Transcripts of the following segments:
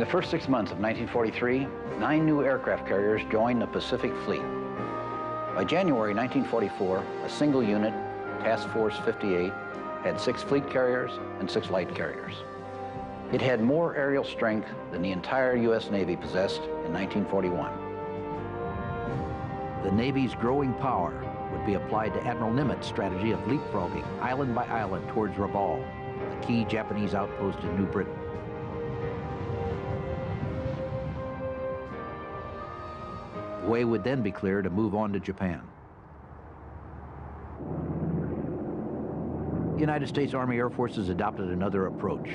the first 6 months of 1943, 9 new aircraft carriers joined the Pacific Fleet. By January 1944, a single unit, Task Force 58, had 6 fleet carriers and 6 light carriers. It had more aerial strength than the entire U.S. Navy possessed in 1941. The Navy's growing power would be applied to Admiral Nimitz' strategy of leapfrogging island by island towards Rabaul, the key Japanese outpost in New Britain. The way would then be clear to move on to Japan. The United States Army Air Forces adopted another approach.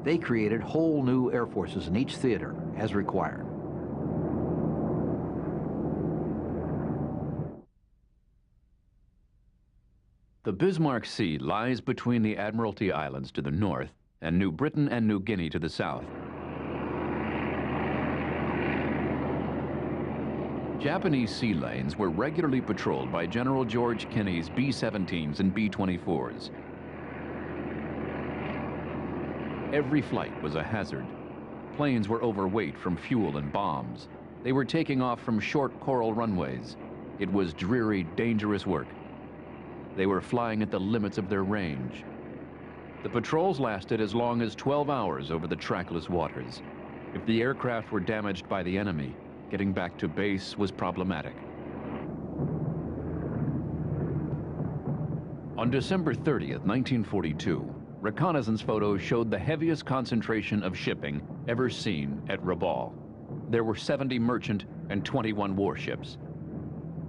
They created whole new air forces in each theater as required. The Bismarck Sea lies between the Admiralty Islands to the north and New Britain and New Guinea to the south. Japanese sea lanes were regularly patrolled by General George Kenney's B-17s and B-24s. Every flight was a hazard. Planes were overweight from fuel and bombs. They were taking off from short coral runways. It was dreary, dangerous work. They were flying at the limits of their range. The patrols lasted as long as 12 hours over the trackless waters. If the aircraft were damaged by the enemy, getting back to base was problematic. On December 30th, 1942, reconnaissance photos showed the heaviest concentration of shipping ever seen at Rabaul. There were 70 merchant and 21 warships.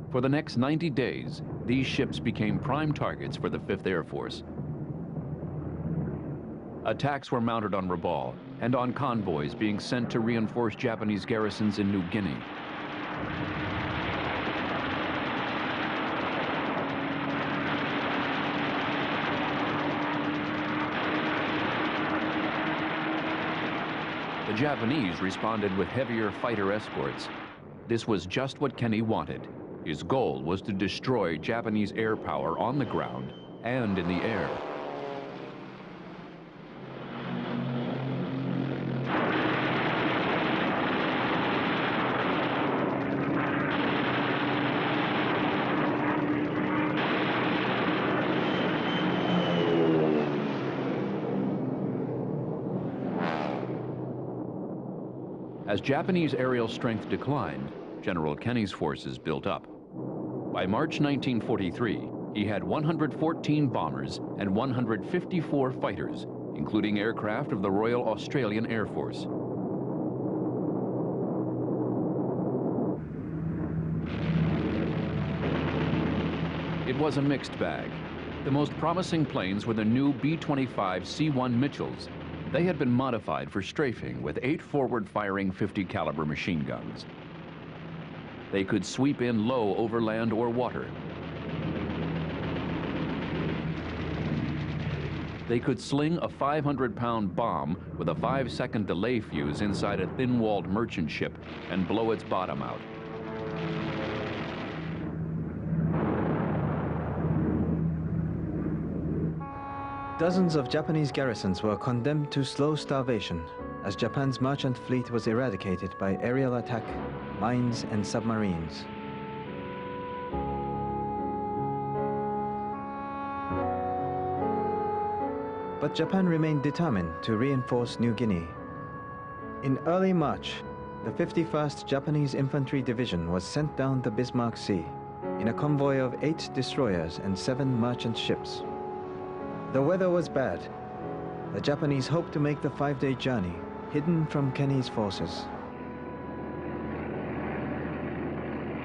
For the next 90 days, these ships became prime targets for the 5th Air Force. Attacks were mounted on Rabaul and on convoys being sent to reinforce Japanese garrisons in New Guinea. The Japanese responded with heavier fighter escorts. This was just what Kenney wanted. His goal was to destroy Japanese air power on the ground and in the air. As Japanese aerial strength declined, General Kenney's forces built up. By March 1943, he had 114 bombers and 154 fighters, including aircraft of the Royal Australian Air Force. It was a mixed bag. The most promising planes were the new B-25 C-1 Mitchells. They had been modified for strafing with 8 forward-firing 50 caliber machine guns. They could sweep in low over land or water. They could sling a 500-pound bomb with a 5-second delay fuse inside a thin-walled merchant ship and blow its bottom out. Dozens of Japanese garrisons were condemned to slow starvation as Japan's merchant fleet was eradicated by aerial attack, mines, and submarines. But Japan remained determined to reinforce New Guinea. In early March, the 51st Japanese Infantry Division was sent down the Bismarck Sea in a convoy of 8 destroyers and 7 merchant ships. The weather was bad. The Japanese hoped to make the 5-day journey, hidden from Kenney's forces.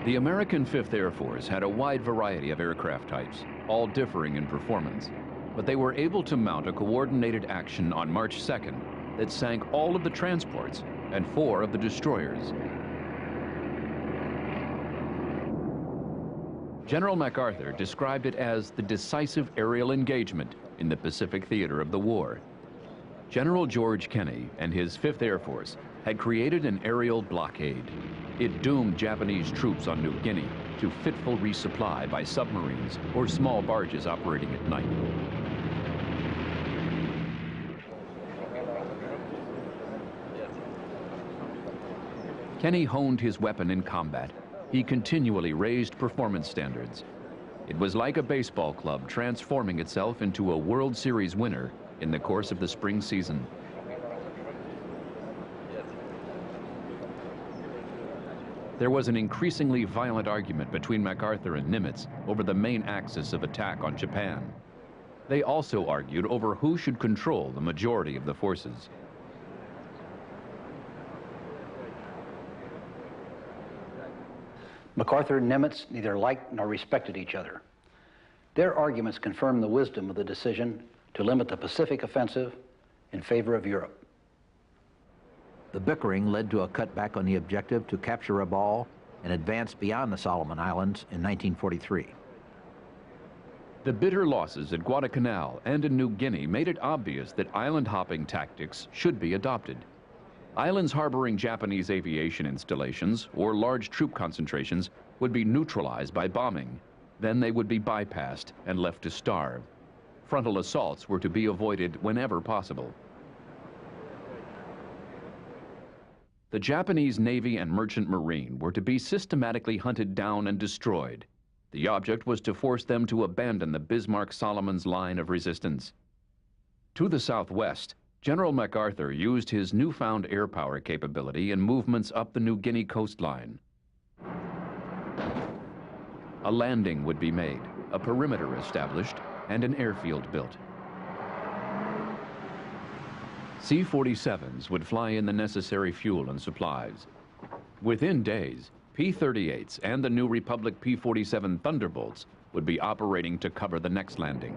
The American 5th Air Force had a wide variety of aircraft types, all differing in performance, but they were able to mount a coordinated action on March 2nd that sank all of the transports and 4 of the destroyers. General MacArthur described it as the decisive aerial engagement in the Pacific theater of the war. General George Kenney and his 5th Air Force had created an aerial blockade. It doomed Japanese troops on New Guinea to fitful resupply by submarines or small barges operating at night. Kenny honed his weapon in combat. He continually raised performance standards. It was like a baseball club transforming itself into a World Series winner in the course of the spring season. There was an increasingly violent argument between MacArthur and Nimitz over the main axis of attack on Japan. They also argued over who should control the majority of the forces. MacArthur and Nimitz neither liked nor respected each other. Their arguments confirmed the wisdom of the decision to limit the Pacific offensive in favor of Europe. The bickering led to a cutback on the objective to capture Rabaul and advance beyond the Solomon Islands in 1943. The bitter losses at Guadalcanal and in New Guinea made it obvious that island-hopping tactics should be adopted. Islands harboring Japanese aviation installations or large troop concentrations would be neutralized by bombing. Then they would be bypassed and left to starve. Frontal assaults were to be avoided whenever possible. The Japanese Navy and Merchant Marine were to be systematically hunted down and destroyed. The object was to force them to abandon the Bismarck-Solomons line of resistance. To the southwest, General MacArthur used his newfound air power capability in movements up the New Guinea coastline. A landing would be made, a perimeter established, and an airfield built. C-47s would fly in the necessary fuel and supplies. Within days, P-38s and the New Republic P-47 Thunderbolts would be operating to cover the next landing.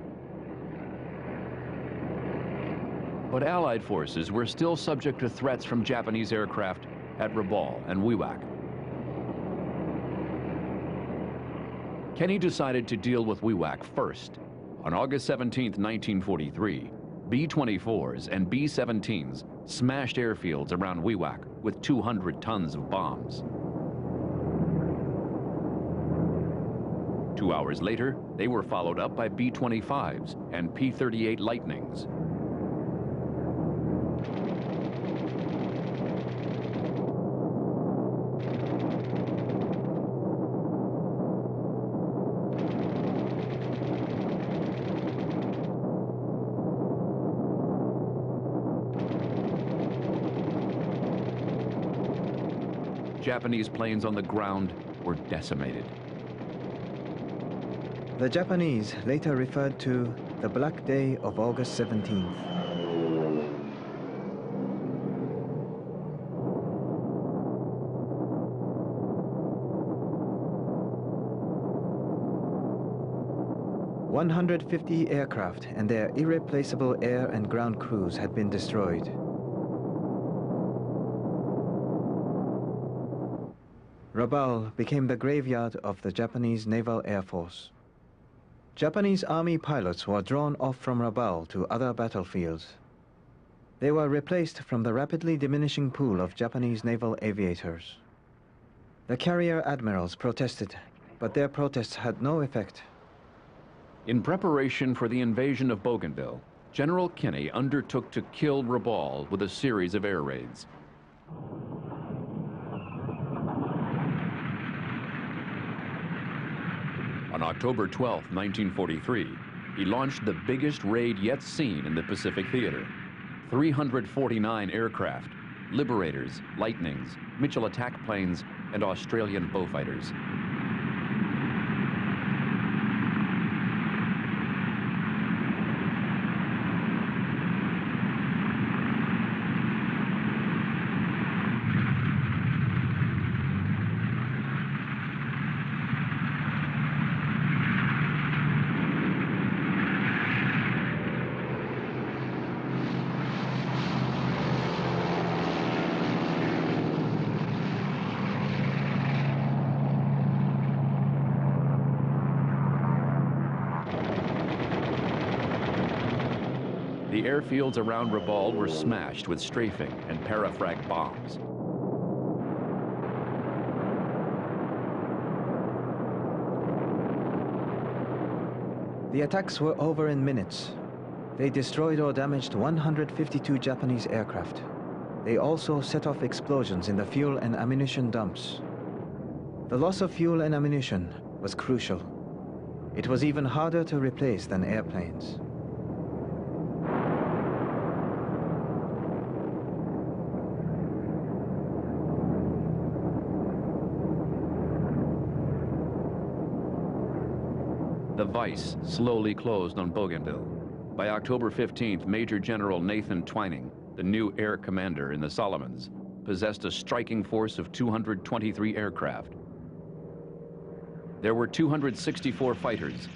But Allied forces were still subject to threats from Japanese aircraft at Rabaul and Wewak. Kenny decided to deal with Wewak first. On August 17, 1943, B-24s and B-17s smashed airfields around Wewak with 200 tons of bombs. 2 hours later, they were followed up by B-25s and P-38 Lightnings. Japanese planes on the ground were decimated. The Japanese later referred to the Black Day of August 17th. "150 aircraft and their irreplaceable air and ground crews had been destroyed. Rabaul became the graveyard of the Japanese Naval Air Force. Japanese Army pilots were drawn off from Rabaul to other battlefields. They were replaced from the rapidly diminishing pool of Japanese naval aviators. The carrier admirals protested, but their protests had no effect. In preparation for the invasion of Bougainville, General Kenny undertook to kill Rabaul with a series of air raids. On October 12, 1943, he launched the biggest raid yet seen in the Pacific theater. 349 aircraft, Liberators, Lightnings, Mitchell attack planes, and Australian Beaufighters. The airfields around Rabaul were smashed with strafing and parafrag bombs. The attacks were over in minutes. They destroyed or damaged 152 Japanese aircraft. they also set off explosions in the fuel and ammunition dumps. The loss of fuel and ammunition was crucial. It was even harder to replace than airplanes. The vice slowly closed on Bougainville. By October 15th, Major General Nathan Twining, the new air commander in the Solomons, possessed a striking force of 223 aircraft. There were 264 fighters.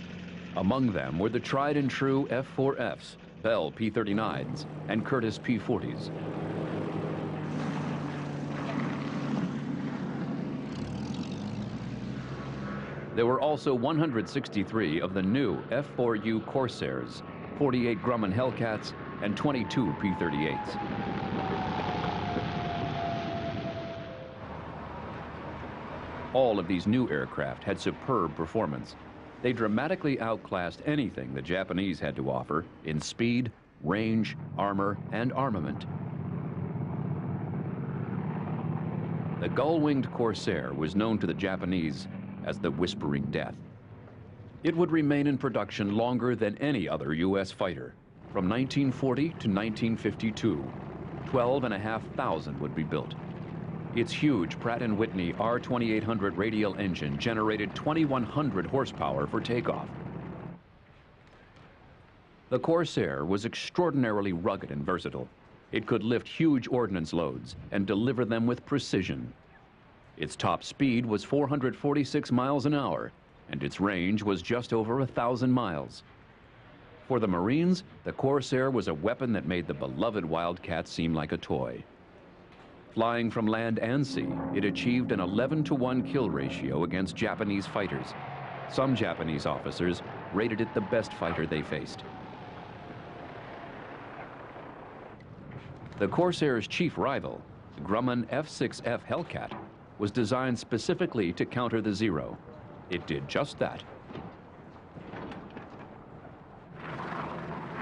Among them were the tried and true F-4Fs, Bell P-39s, and Curtiss P-40s. There were also 163 of the new F-4U Corsairs, 48 Grumman Hellcats, and 22 P-38s. All of these new aircraft had superb performance. They dramatically outclassed anything the Japanese had to offer in speed, range, armor, and armament. The gull-winged Corsair was known to the Japanese as the Whispering Death. It would remain in production longer than any other U.S. fighter. From 1940 to 1952, 12,500 would be built. Its huge Pratt & Whitney R2800 radial engine generated 2,100 horsepower for takeoff. The Corsair was extraordinarily rugged and versatile. It could lift huge ordnance loads and deliver them with precision. Its top speed was 446 miles an hour, and its range was just over 1,000 miles. For the Marines, the Corsair was a weapon that made the beloved Wildcat seem like a toy. Flying from land and sea, it achieved an 11-to-1 kill ratio against Japanese fighters. Some Japanese officers rated it the best fighter they faced. The Corsair's chief rival, the Grumman F-6F Hellcat, was designed specifically to counter the Zero. It did just that.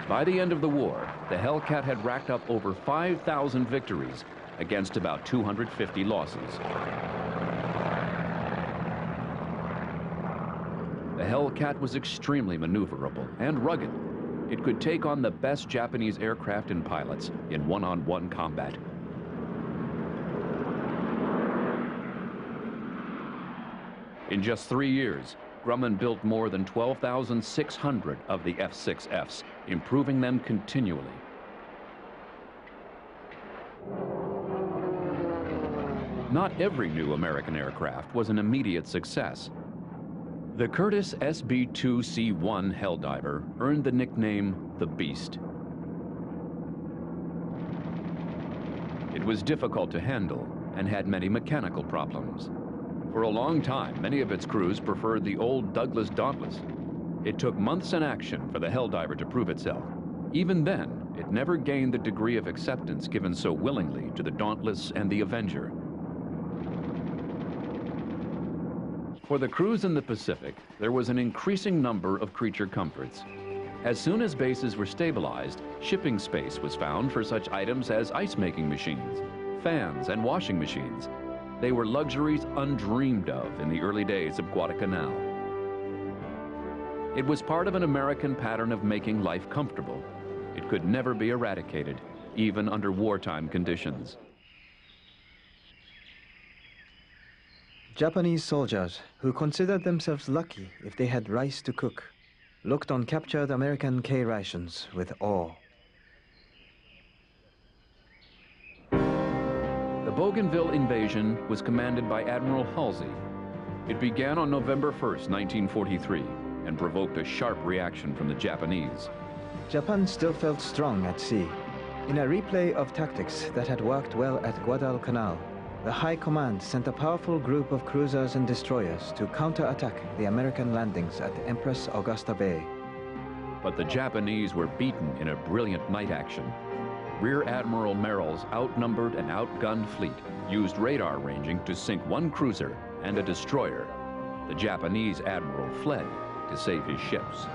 By the end of the war, the Hellcat had racked up over 5,000 victories against about 250 losses. The Hellcat was extremely maneuverable and rugged. It could take on the best Japanese aircraft and pilots in one-on-one combat. In just 3 years, Grumman built more than 12,600 of the F-6Fs, improving them continually. Not every new American aircraft was an immediate success. The Curtiss SB-2C-1 Helldiver earned the nickname the Beast. It was difficult to handle and had many mechanical problems. For a long time, many of its crews preferred the old Douglas Dauntless. It took months in action for the Helldiver to prove itself. Even then, it never gained the degree of acceptance given so willingly to the Dauntless and the Avenger. For the crews in the Pacific, there was an increasing number of creature comforts. As soon as bases were stabilized, shipping space was found for such items as ice-making machines, fans, and washing machines. They were luxuries undreamed of in the early days of Guadalcanal. It was part of an American pattern of making life comfortable. It could never be eradicated, even under wartime conditions. Japanese soldiers, who considered themselves lucky if they had rice to cook, looked on captured American K rations with awe. The Bougainville invasion was commanded by Admiral Halsey. It began on November 1st, 1943, and provoked a sharp reaction from the Japanese. Japan still felt strong at sea. In a replay of tactics that had worked well at Guadalcanal, the High Command sent a powerful group of cruisers and destroyers to counterattack the American landings at Empress Augusta Bay. But the Japanese were beaten in a brilliant night action. Rear Admiral Merrill's outnumbered and outgunned fleet used radar ranging to sink one cruiser and a destroyer. The Japanese admiral fled to save his ships.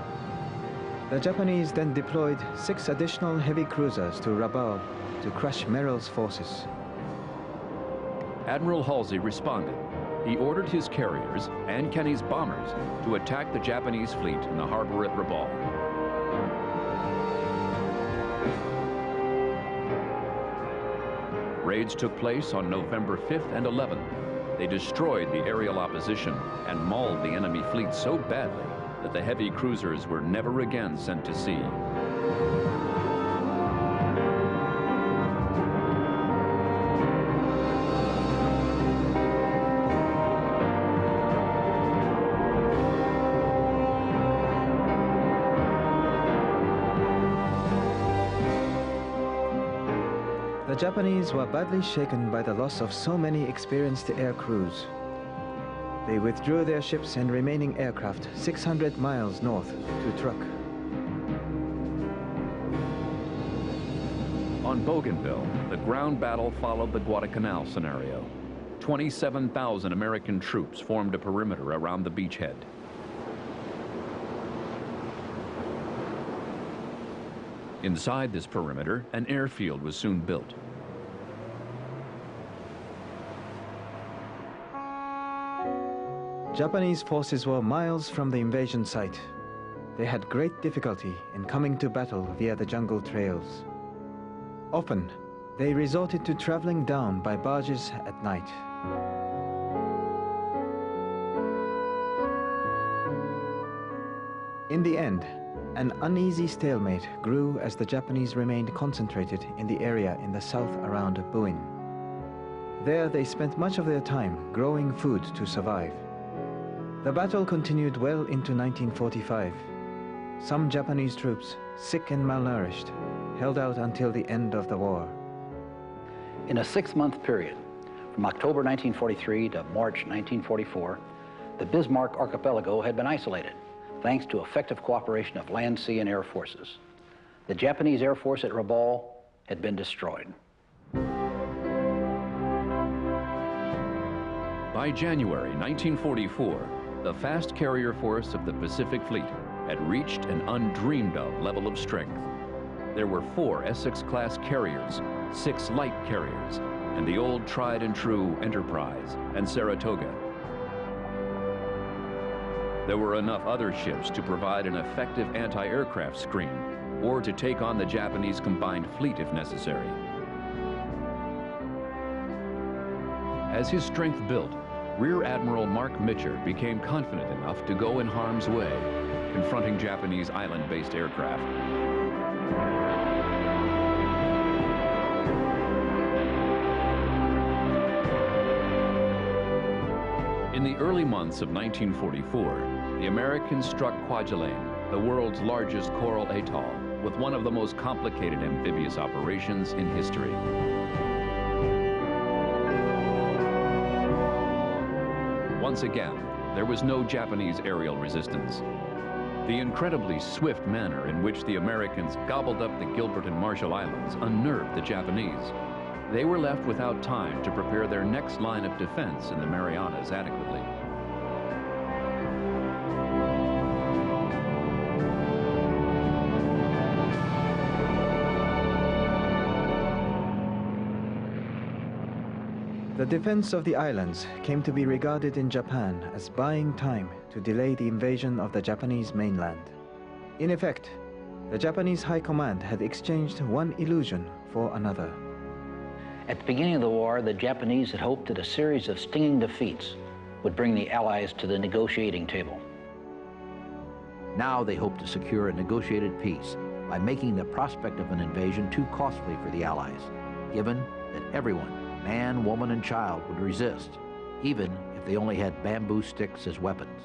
The Japanese then deployed 6 additional heavy cruisers to Rabaul to crush Merrill's forces. Admiral Halsey responded. He ordered his carriers and Kenny's bombers to attack the Japanese fleet in the harbor at Rabaul. Raids took place on November 5th and 11th. They destroyed the aerial opposition and mauled the enemy fleet so badly that the heavy cruisers were never again sent to sea. The Japanese were badly shaken by the loss of so many experienced air crews. They withdrew their ships and remaining aircraft 600 miles north to Truk. On Bougainville, the ground battle followed the Guadalcanal scenario. 27,000 American troops formed a perimeter around the beachhead. Inside this perimeter, an airfield was soon built. Japanese forces were miles from the invasion site. They had great difficulty in coming to battle via the jungle trails. Often, they resorted to traveling down by barges at night. In the end, an uneasy stalemate grew as the Japanese remained concentrated in the area in the south around Boyne. There they spent much of their time growing food to survive. The battle continued well into 1945. Some Japanese troops, sick and malnourished, held out until the end of the war. In a 6-month period, from October 1943 to March 1944, the Bismarck archipelago had been isolated, thanks to effective cooperation of land, sea, and air forces. The Japanese Air Force at Rabaul had been destroyed. By January 1944, the fast carrier force of the Pacific Fleet had reached an undreamed-of level of strength. There were 4 Essex-class carriers, 6 light carriers, and the old tried-and-true Enterprise and Saratoga. There were enough other ships to provide an effective anti-aircraft screen, or to take on the Japanese combined fleet if necessary. As his strength built, Rear Admiral Mark Mitcher became confident enough to go in harm's way, confronting Japanese island-based aircraft. In the early months of 1944, the Americans struck Kwajalein, the world's largest coral atoll, with one of the most complicated amphibious operations in history. Once again, there was no Japanese aerial resistance. The incredibly swift manner in which the Americans gobbled up the Gilbert and Marshall Islands unnerved the Japanese. They were left without time to prepare their next line of defense in the Marianas adequately. The defense of the islands came to be regarded in Japan as buying time to delay the invasion of the Japanese mainland. In effect, the Japanese High Command had exchanged one illusion for another. At the beginning of the war, the Japanese had hoped that a series of stinging defeats would bring the Allies to the negotiating table. Now they hoped to secure a negotiated peace by making the prospect of an invasion too costly for the Allies, given that everyone, man, woman, and child, would resist, even if they only had bamboo sticks as weapons.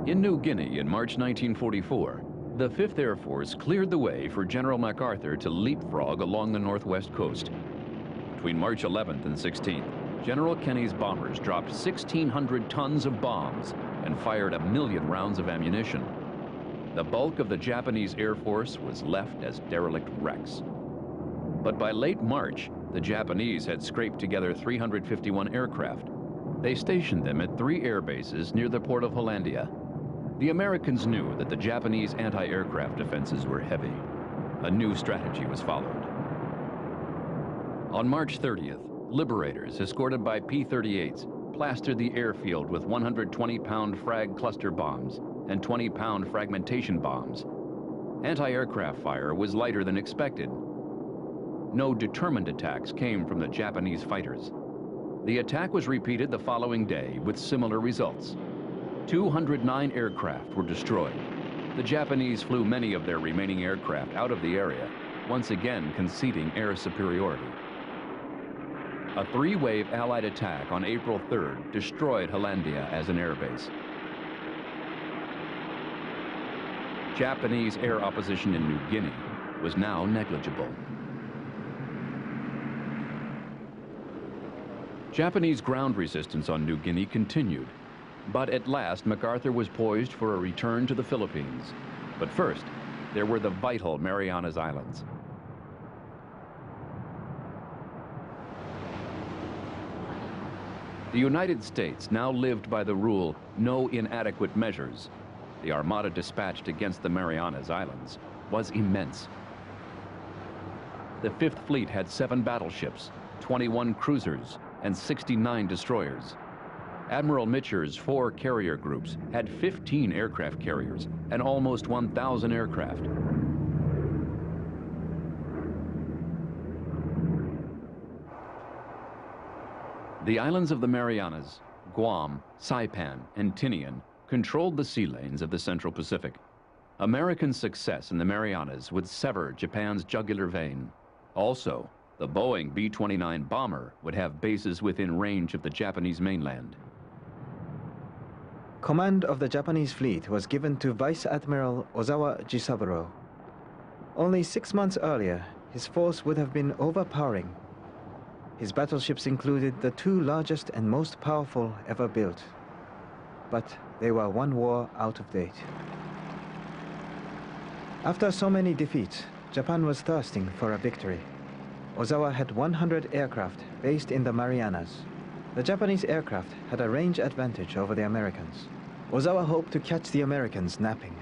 In New Guinea in March 1944, the 5th Air Force cleared the way for General MacArthur to leapfrog along the northwest coast. Between March 11th and 16th, General Kenny's bombers dropped 1,600 tons of bombs and fired 1,000,000 rounds of ammunition. The bulk of the Japanese Air Force was left as derelict wrecks. But by late March, the Japanese had scraped together 351 aircraft. They stationed them at 3 air bases near the port of Hollandia. The Americans knew that the Japanese anti-aircraft defenses were heavy. A new strategy was followed. On March 30th, liberators, escorted by P-38s, plastered the airfield with 120-pound frag cluster bombs and 20-pound fragmentation bombs. Anti-aircraft fire was lighter than expected. No determined attacks came from the Japanese fighters. The attack was repeated the following day with similar results. 209 aircraft were destroyed. The Japanese flew many of their remaining aircraft out of the area, once again conceding air superiority. A 3-wave Allied attack on April 3rd destroyed Hollandia as an airbase. Japanese air opposition in New Guinea was now negligible. Japanese ground resistance on New Guinea continued, but at last MacArthur was poised for a return to the Philippines. But first, there were the vital Marianas Islands. The United States now lived by the rule, no inadequate measures. The armada dispatched against the Marianas Islands was immense. The Fifth Fleet had 7 battleships, 21 cruisers, and 69 destroyers. Admiral Mitcher's 4 carrier groups had 15 aircraft carriers and almost 1,000 aircraft. The islands of the Marianas, Guam, Saipan, and Tinian controlled the sea lanes of the Central Pacific. American success in the Marianas would sever Japan's jugular vein. Also, the Boeing B-29 bomber would have bases within range of the Japanese mainland. Command of the Japanese fleet was given to Vice Admiral Ozawa Jisaburo. Only 6 months earlier, his force would have been overpowering. His battleships included the 2 largest and most powerful ever built. But they were one war out of date. After so many defeats, Japan was thirsting for a victory. Ozawa had 100 aircraft based in the Marianas. The Japanese aircraft had a range advantage over the Americans. Ozawa hoped to catch the Americans napping,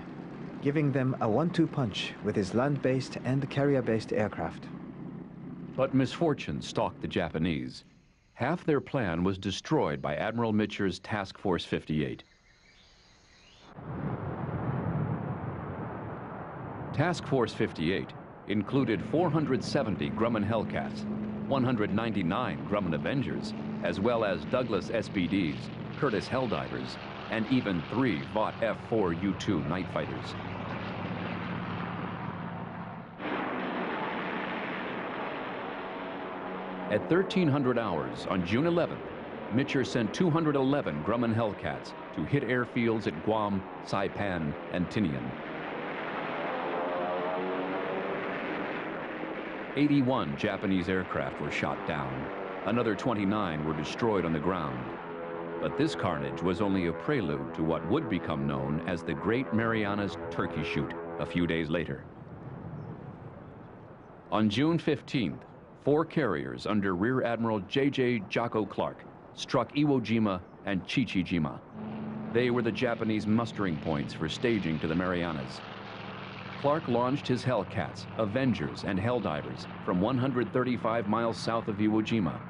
giving them a 1-2 punch with his land-based and carrier-based aircraft. But misfortune stalked the Japanese. Half their plan was destroyed by Admiral Mitcher's Task Force 58. Task Force 58 included 470 Grumman Hellcats, 199 Grumman Avengers, as well as Douglas SBDs, Curtiss Helldivers, and even 3 Vought F-4 U-2 night fighters. At 1300 hours on June 11th, Mitcher sent 211 Grumman Hellcats to hit airfields at Guam, Saipan, and Tinian. 81 Japanese aircraft were shot down. Another 29 were destroyed on the ground. But this carnage was only a prelude to what would become known as the Great Marianas Turkey Shoot a few days later. On June 15th, 4 carriers under Rear Admiral J.J. Jocko Clark struck Iwo Jima and Chichi-jima. They were the Japanese mustering points for staging to the Marianas. Clark launched his Hellcats, Avengers, and Helldivers from 135 miles south of Iwo Jima.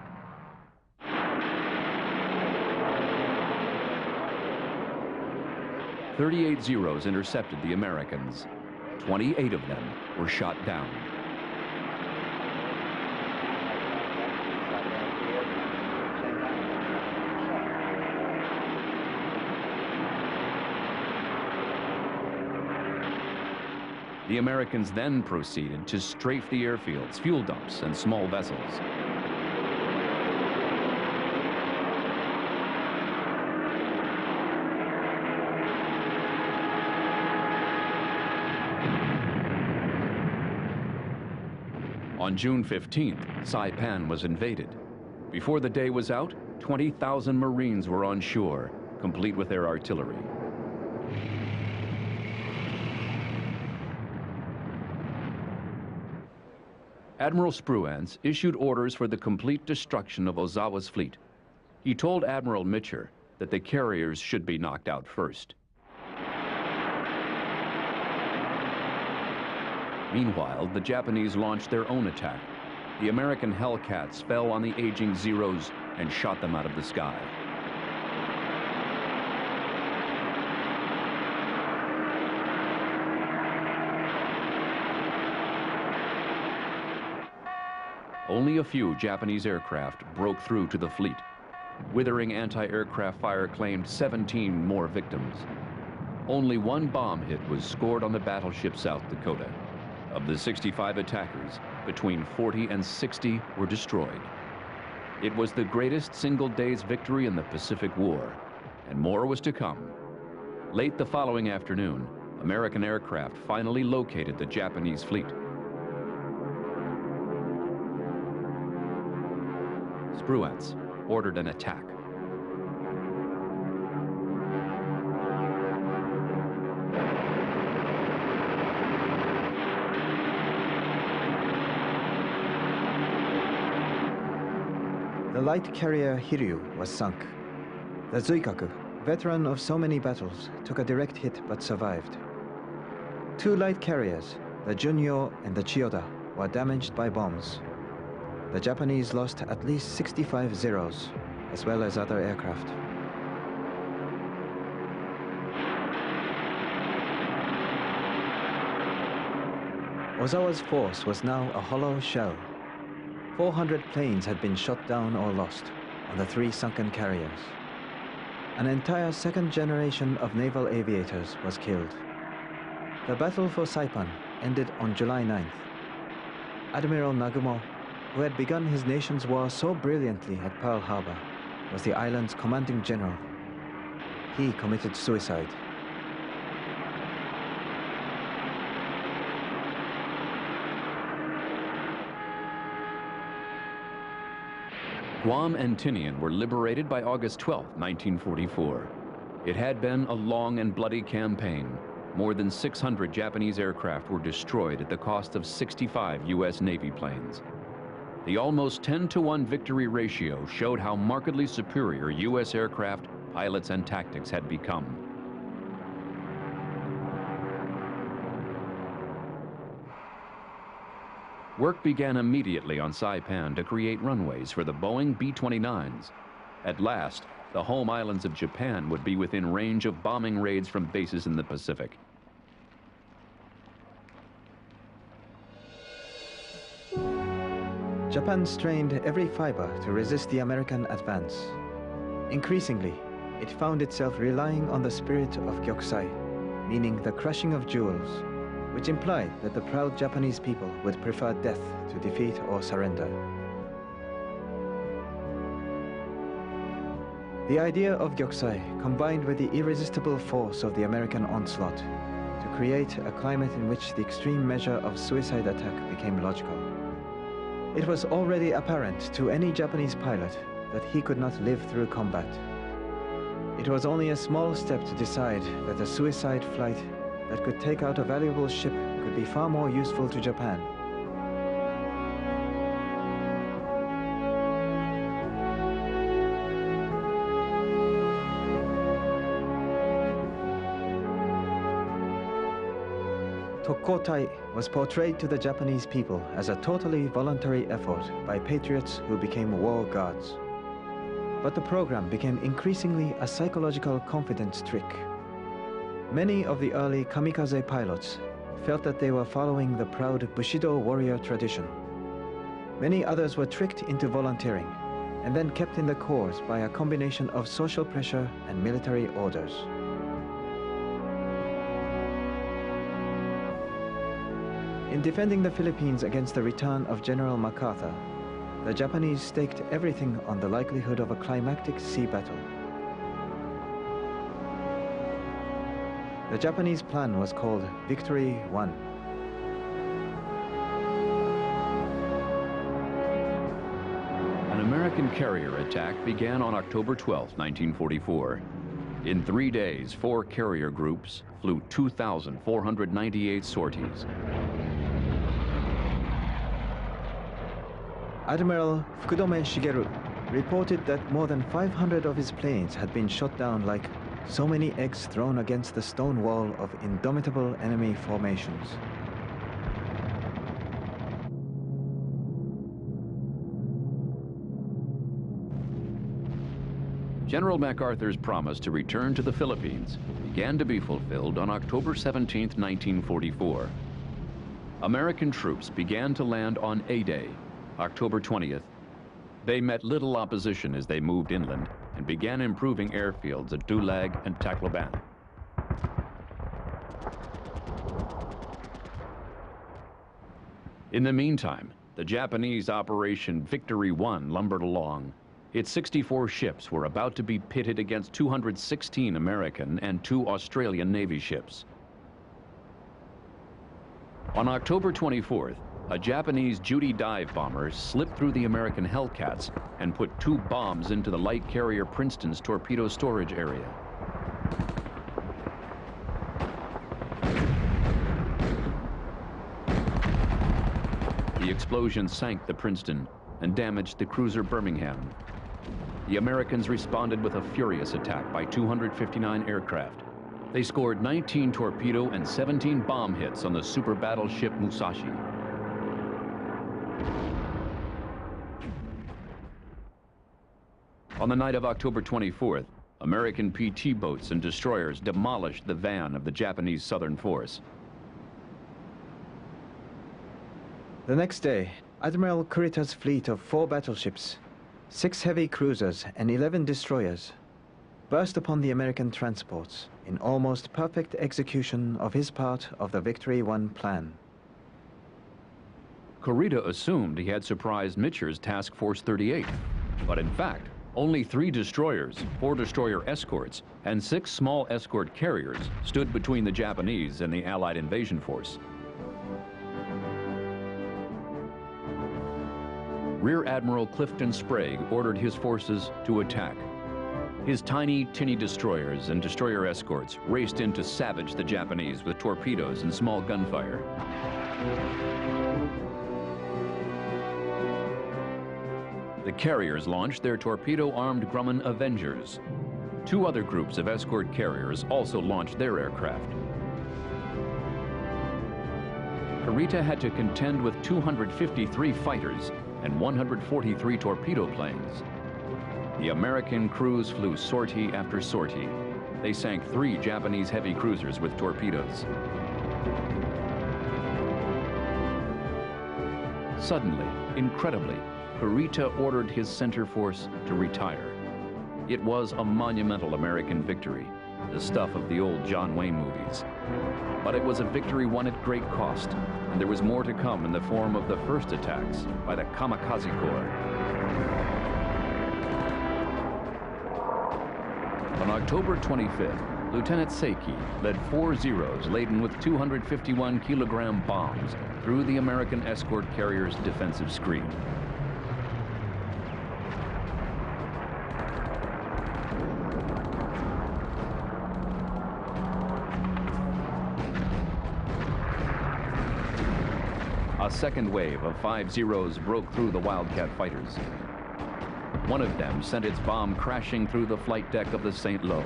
"38 Zeros intercepted the Americans. 28 of them were shot down. The Americans then proceeded to strafe the airfields, fuel dumps, and small vessels. On June 15th, Saipan was invaded. Before the day was out, 20,000 Marines were on shore, complete with their artillery. Admiral Spruance issued orders for the complete destruction of Ozawa's fleet. He told Admiral Mitcher that the carriers should be knocked out first. Meanwhile, the Japanese launched their own attack. The American Hellcats fell on the aging Zeros and shot them out of the sky. Only a few Japanese aircraft broke through to the fleet. Withering anti-aircraft fire claimed 17 more victims. Only one bomb hit was scored on the battleship South Dakota. Of the 65 attackers, between 40 and 60 were destroyed. It was the greatest single day's victory in the Pacific War, and more was to come. Late the following afternoon, American aircraft finally located the Japanese fleet. Spruance ordered an attack. The light carrier Hiryu was sunk. The Zuikaku, veteran of so many battles, took a direct hit but survived. Two light carriers, the Junyo and the Chiyoda, were damaged by bombs. The Japanese lost at least 65 Zeros, as well as other aircraft. Ozawa's force was now a hollow shell. 400 planes had been shot down or lost on the three sunken carriers. An entire second generation of naval aviators was killed. The battle for Saipan ended on July 9th. Admiral Nagumo, who had begun his nation's war so brilliantly at Pearl Harbor, was the island's commanding general. He committed suicide. Guam and Tinian were liberated by August 12, 1944. It had been a long and bloody campaign. More than 600 Japanese aircraft were destroyed at the cost of 65 U.S. Navy planes. The almost 10-to-1 victory ratio showed how markedly superior U.S. aircraft, pilots, and tactics had become. Work began immediately on Saipan to create runways for the Boeing B-29s. At last, the home islands of Japan would be within range of bombing raids from bases in the Pacific. Japan strained every fiber to resist the American advance. Increasingly, it found itself relying on the spirit of Gyokusai, meaning the crushing of jewels, which implied that the proud Japanese people would prefer death to defeat or surrender. The idea of Gyokusai combined with the irresistible force of the American onslaught to create a climate in which the extreme measure of suicide attack became logical. It was already apparent to any Japanese pilot that he could not live through combat. It was only a small step to decide that a suicide flight that could take out a valuable ship could be far more useful to Japan. Tokkotai was portrayed to the Japanese people as a totally voluntary effort by patriots who became war gods. But the program became increasingly a psychological confidence trick. Many of the early kamikaze pilots felt that they were following the proud Bushido warrior tradition. Many others were tricked into volunteering and then kept in the corps by a combination of social pressure and military orders. In defending the Philippines against the return of General MacArthur, the Japanese staked everything on the likelihood of a climactic sea battle. The Japanese plan was called Victory 1. An American carrier attack began on October 12, 1944. In 3 days, 4 carrier groups flew 2,498 sorties. Admiral Fukudome Shigeru, reported that more than 500 of his planes had been shot down like so many eggs thrown against the stone wall of indomitable enemy formations. General MacArthur's promise to return to the Philippines began to be fulfilled on October 17, 1944. American troops began to land on A-Day, October 20th. They met little opposition as they moved inland and began improving airfields at Dulag and Tacloban. In the meantime, the Japanese Operation Victory 1 lumbered along. Its 64 ships were about to be pitted against 216 American and 2 Australian Navy ships. On October 24th, a Japanese Judy dive bomber slipped through the American Hellcats and put 2 bombs into the light carrier Princeton's torpedo storage area. The explosion sank the Princeton and damaged the cruiser Birmingham. The Americans responded with a furious attack by 259 aircraft. They scored 19 torpedo and 17 bomb hits on the super battleship Musashi. On the night of October 24th, American PT boats and destroyers demolished the van of the Japanese Southern Force. The next day, Admiral Kurita's fleet of 4 battleships, 6 heavy cruisers and 11 destroyers burst upon the American transports in almost perfect execution of his part of the Victory 1 plan. Kurita assumed he had surprised Mitcher's Task Force 38, but in fact, only 3 destroyers, 4 destroyer escorts, and 6 small escort carriers stood between the Japanese and the Allied invasion force. Rear Admiral Clifton Sprague ordered his forces to attack. His tiny, tinny destroyers and destroyer escorts raced in to savage the Japanese with torpedoes and small gunfire. The carriers launched their torpedo-armed Grumman Avengers. 2 other groups of escort carriers also launched their aircraft. Kurita had to contend with 253 fighters and 143 torpedo planes. The American crews flew sortie after sortie. They sank 3 Japanese heavy cruisers with torpedoes. Suddenly, incredibly, Kurita ordered his center force to retire. It was a monumental American victory, the stuff of the old John Wayne movies. But it was a victory won at great cost, and there was more to come in the form of the first attacks by the Kamikaze Corps. On October 25th, Lieutenant Seiki led 4 Zeros laden with 251-kilogram bombs through the American escort carrier's defensive screen. A second wave of 5 Zeros broke through the Wildcat fighters. One of them sent its bomb crashing through the flight deck of the St. Lo.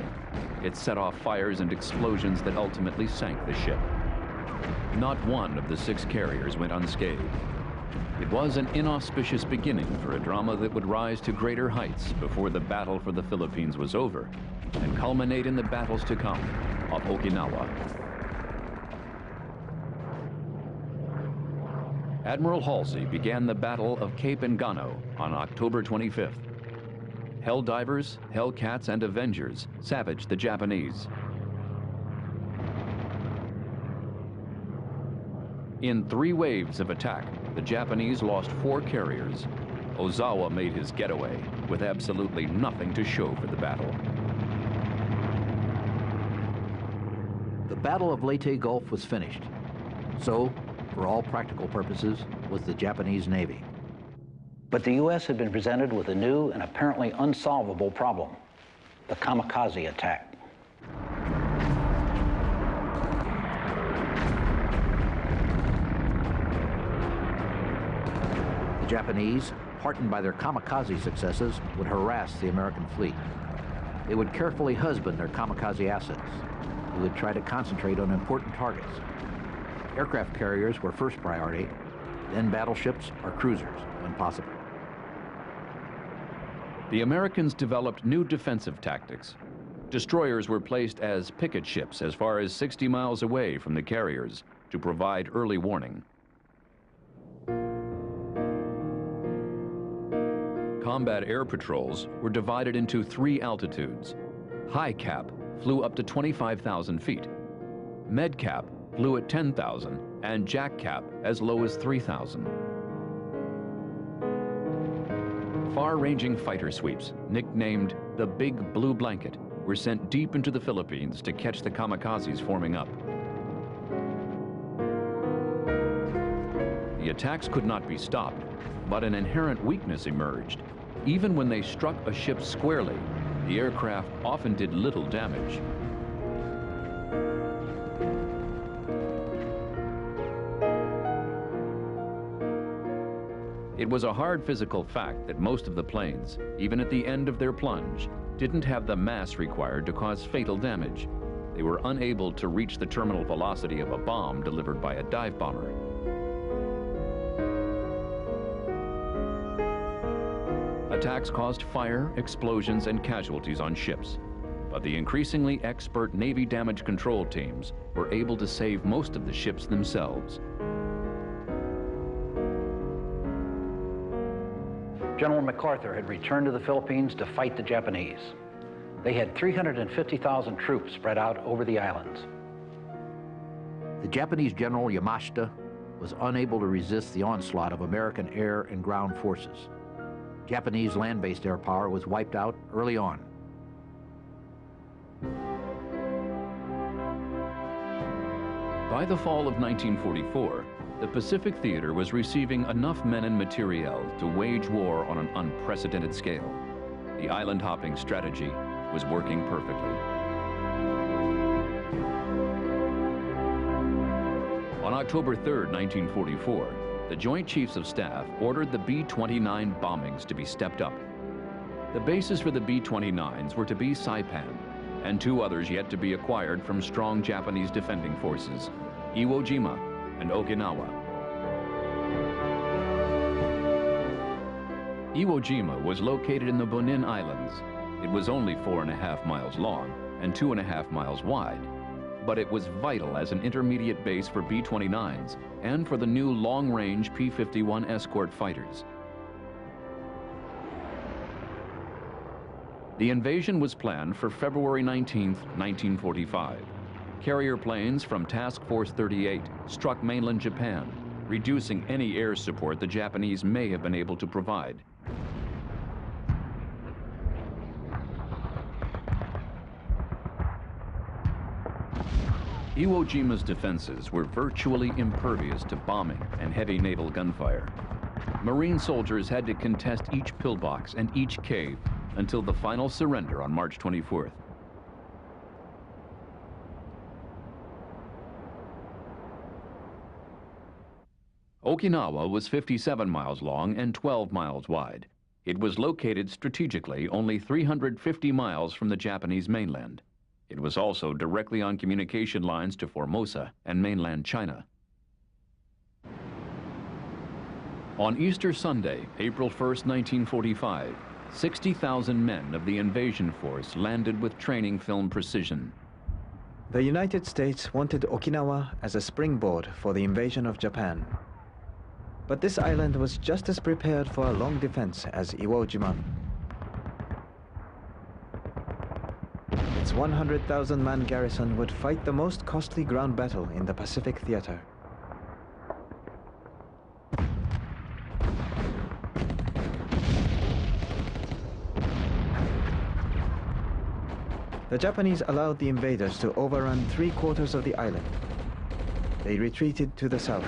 It set off fires and explosions that ultimately sank the ship. Not one of the 6 carriers went unscathed. It was an inauspicious beginning for a drama that would rise to greater heights before the battle for the Philippines was over and culminate in the battles to come of Okinawa. Admiral Halsey began the Battle of Cape Engano on October 25th. Helldivers, Hellcats, and Avengers savaged the Japanese. In 3 waves of attack, the Japanese lost 4 carriers. Ozawa made his getaway with absolutely nothing to show for the battle. The Battle of Leyte Gulf was finished. So, for all practical purposes, was the Japanese Navy. But the U.S. had been presented with a new and apparently unsolvable problem, the kamikaze attack. The Japanese, heartened by their kamikaze successes, would harass the American fleet. They would carefully husband their kamikaze assets. They would try to concentrate on important targets. Aircraft carriers were first priority, then battleships or cruisers, when possible. The Americans developed new defensive tactics. Destroyers were placed as picket ships as far as 60 miles away from the carriers to provide early warning. Combat air patrols were divided into 3 altitudes. High cap flew up to 25,000 feet. Med cap flew at 10,000 and jack cap as low as 3,000. Far-ranging fighter sweeps, nicknamed the Big Blue Blanket, were sent deep into the Philippines to catch the kamikazes forming up. The attacks could not be stopped, but an inherent weakness emerged. Even when they struck a ship squarely, the aircraft often did little damage. It was a hard physical fact that most of the planes, even at the end of their plunge, didn't have the mass required to cause fatal damage. They were unable to reach the terminal velocity of a bomb delivered by a dive bomber. Attacks caused fire, explosions, and casualties on ships. But the increasingly expert Navy damage control teams were able to save most of the ships themselves. General MacArthur had returned to the Philippines to fight the Japanese. They had 350,000 troops spread out over the islands. The Japanese General Yamashita was unable to resist the onslaught of American air and ground forces. Japanese land-based air power was wiped out early on. By the fall of 1944, the Pacific Theater was receiving enough men and materiel to wage war on an unprecedented scale. The island-hopping strategy was working perfectly. On October 3, 1944, the Joint Chiefs of Staff ordered the B-29 bombings to be stepped up. The bases for the B-29s were to be Saipan, and 2 others yet to be acquired from strong Japanese defending forces, Iwo Jima and Okinawa. Iwo Jima was located in the Boyne Islands. It was only 4.5 miles long and 2.5 miles wide, but it was vital as an intermediate base for B-29s and for the new long-range P-51 escort fighters. The invasion was planned for February 19, 1945. Carrier planes from Task Force 38 struck mainland Japan, reducing any air support the Japanese may have been able to provide. Iwo Jima's defenses were virtually impervious to bombing and heavy naval gunfire. Marine soldiers had to contest each pillbox and each cave until the final surrender on March 24th. Okinawa was 57 miles long and 12 miles wide. It was located strategically only 350 miles from the Japanese mainland. It was also directly on communication lines to Formosa and mainland China. On Easter Sunday, April 1st, 1945, 60,000 men of the invasion force landed with training film precision. The United States wanted Okinawa as a springboard for the invasion of Japan. But this island was just as prepared for a long defense as Iwo Jima. Its 100,000-man garrison would fight the most costly ground battle in the Pacific Theater. The Japanese allowed the invaders to overrun 3/4 of the island. They retreated to the south.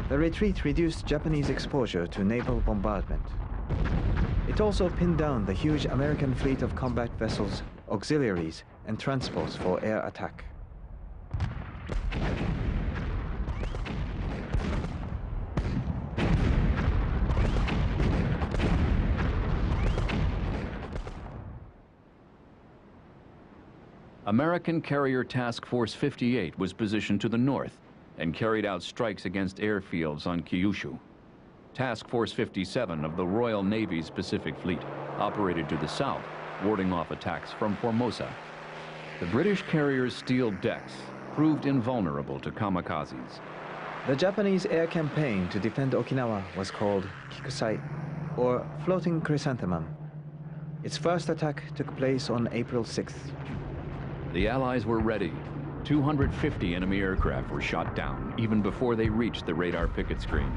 The retreat reduced Japanese exposure to naval bombardment. It also pinned down the huge American fleet of combat vessels, auxiliaries, and transports for air attack. American Carrier Task Force 58 was positioned to the north and carried out strikes against airfields on Kyushu. Task Force 57 of the Royal Navy's Pacific Fleet operated to the south, warding off attacks from Formosa. The British carrier's steel decks proved invulnerable to kamikazes. The Japanese air campaign to defend Okinawa was called Kikusai, or Floating Chrysanthemum. Its first attack took place on April 6th. The Allies were ready. 250 enemy aircraft were shot down even before they reached the radar picket screen.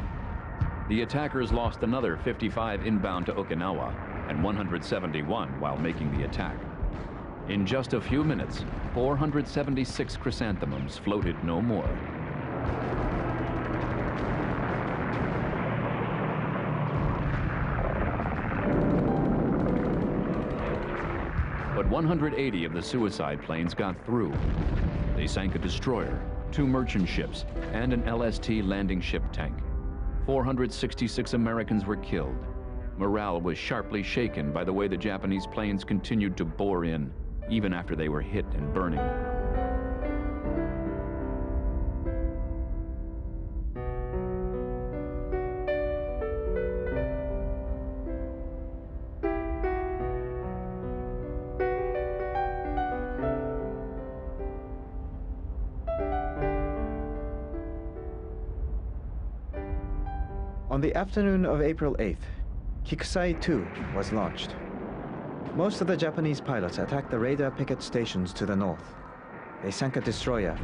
The attackers lost another 55 inbound to Okinawa and 171 while making the attack. In just a few minutes, 476 chrysanthemums floated no more. But 180 of the suicide planes got through. They sank a destroyer, 2 merchant ships, and an LST landing ship tank. 466 Americans were killed. Morale was sharply shaken by the way the Japanese planes continued to bore in, even after they were hit and burning. On the afternoon of April 8th, Kikusai 2 was launched. Most of the Japanese pilots attacked the radar picket stations to the north. They sank a destroyer.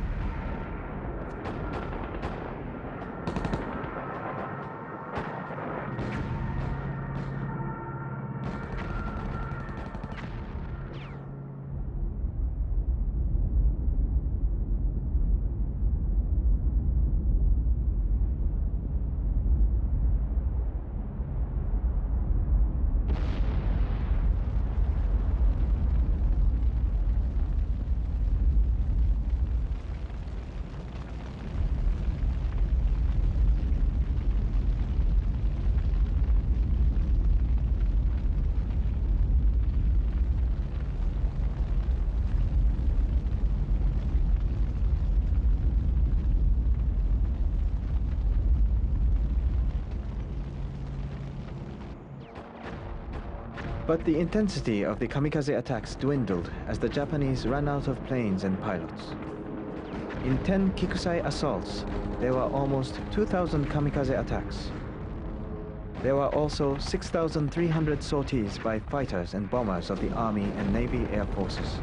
But the intensity of the kamikaze attacks dwindled as the Japanese ran out of planes and pilots. In 10 Kikusai assaults, there were almost 2,000 kamikaze attacks. There were also 6,300 sorties by fighters and bombers of the Army and Navy Air Forces.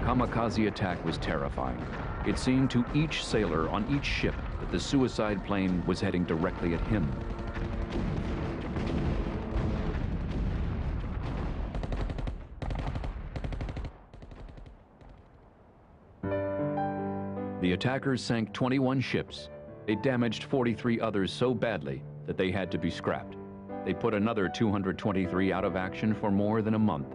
Kamikaze attack was terrifying. It seemed to each sailor on each ship that the suicide plane was heading directly at him. The attackers sank 21 ships. They damaged 43 others so badly that they had to be scrapped. They put another 223 out of action for more than a month.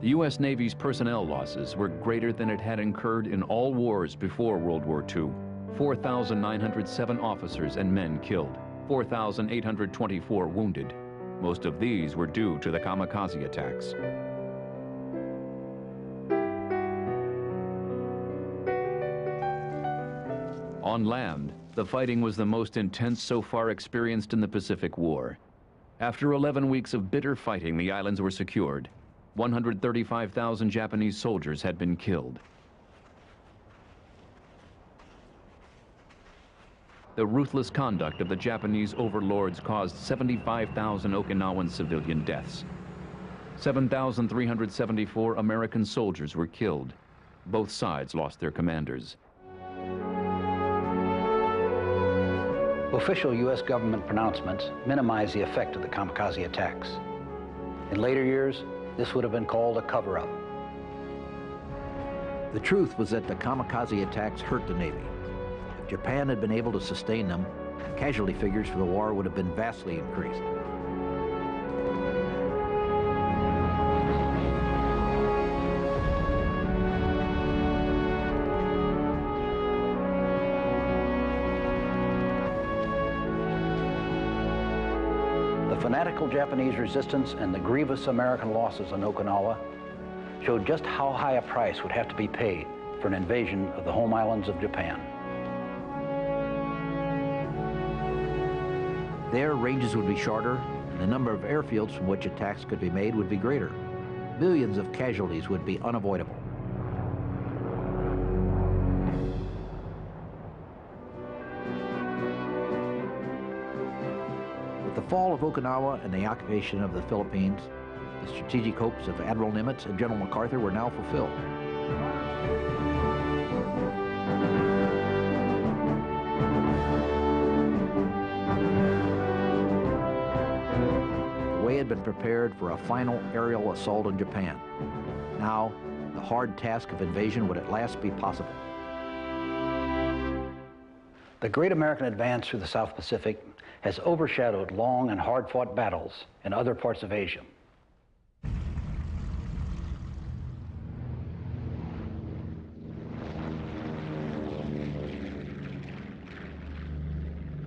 The U.S. Navy's personnel losses were greater than it had incurred in all wars before World War II. 4,907 officers and men killed, 4,824 wounded. Most of these were due to the kamikaze attacks. On land, the fighting was the most intense so far experienced in the Pacific War. After 11 weeks of bitter fighting, the islands were secured. 135,000 Japanese soldiers had been killed. The ruthless conduct of the Japanese overlords caused 75,000 Okinawan civilian deaths. 7,374 American soldiers were killed. Both sides lost their commanders. Official U.S. government pronouncements minimize the effect of the kamikaze attacks. In later years, this would have been called a cover-up. The truth was that the kamikaze attacks hurt the Navy. If Japan had been able to sustain them, casualty figures for the war would have been vastly increased. fanatical Japanese resistance and the grievous American losses on Okinawa showed just how high a price would have to be paid for an invasion of the home islands of Japan. There, ranges would be shorter, and the number of airfields from which attacks could be made would be greater. Millions of casualties would be unavoidable. With the fall of Okinawa and the occupation of the Philippines, the strategic hopes of Admiral Nimitz and General MacArthur were now fulfilled. The way had been prepared for a final aerial assault on Japan. Now, the hard task of invasion would at last be possible. The great American advance through the South Pacific has overshadowed long and hard-fought battles in other parts of Asia.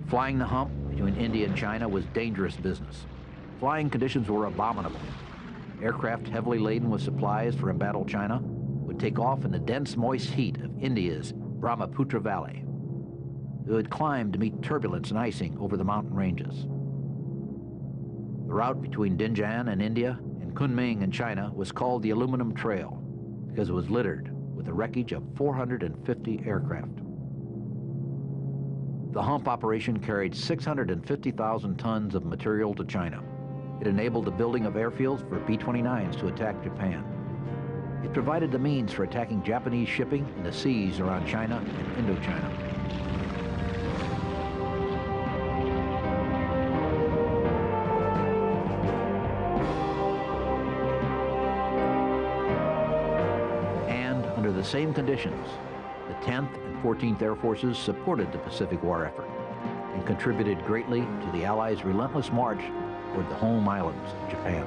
Flying the hump between India and China was dangerous business. Flying conditions were abominable. Aircraft heavily laden with supplies for embattled China would take off in the dense, moist heat of India's Brahmaputra Valley. They would climb to meet turbulence and icing over the mountain ranges. The route between Dinjan and India and Kunming in China was called the Aluminum Trail because it was littered with the wreckage of 450 aircraft. The hump operation carried 650,000 tons of material to China. It enabled the building of airfields for B-29s to attack Japan. It provided the means for attacking Japanese shipping in the seas around China and Indochina. And under the same conditions, the 10th and 14th Air Forces supported the Pacific War effort and contributed greatly to the Allies' relentless march toward the home islands of Japan.